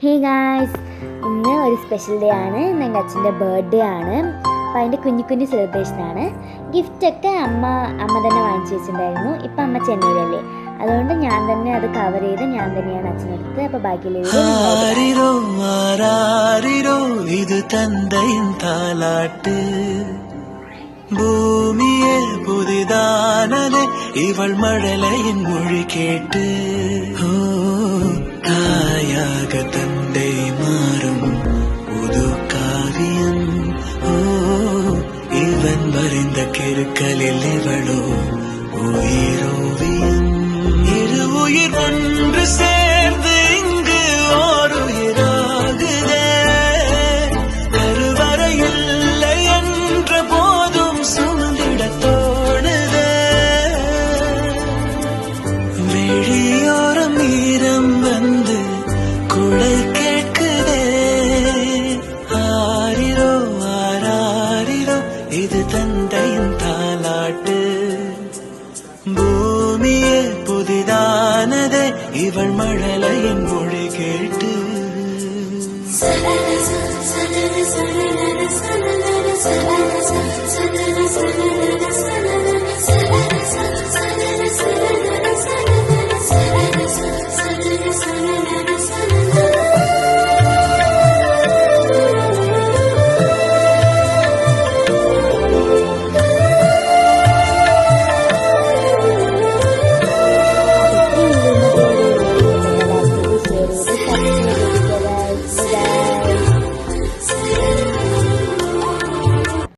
Hey guys, ഇന്ന് ഒരു special day ആണ്. ഇന്ന് എൻ്റെ അച്ഛൻ്റെ ബർത്ത്ഡേ ആണ്. അപ്പോൾ അതിൻ്റെ കുഞ്ഞു സെലിബ്രേഷനാണ്. ഗിഫ്റ്റൊക്കെ അമ്മ തന്നെ വാങ്ങിച്ചു വെച്ചിട്ടുണ്ടായിരുന്നു. ഇപ്പം അമ്മ ചെന്നൈയിലല്ലേ, അതുകൊണ്ട് ഞാൻ തന്നെ അത് കവർ ചെയ്ത് ഞാൻ തന്നെയാണ് അച്ഛനെടുത്ത്. അപ്പോൾ ബാക്കിയുള്ള ഇത് തന്തയിൻ താലാട്ട് ഭൂമിയെ പുതിതാനത് ഇവൾ മഴലയിൻ മൊഴി കേട്ട് തായാക തന്റെ മാറും പുതുക്കാവ്യം ഇവൻ വരിந்த കിരുക്കലിൽ ഇവളോ ഉയരോവിയം இரு உயிர் ஒன்று சேர்ந்து இங்கு ஓர் உயிராகுதே கருவறை இல்லை என்ற போதும் சுமந்திட தோணுதே வெளியோரம் ஈரம் வந்து குடை கேட்குதே ஆரிரோ ஆராரிரோ இது தந்தையின் தாலாட்டு பூமியே புதிதானதே இவள் மழலையின் மொழி கேட்டு சனன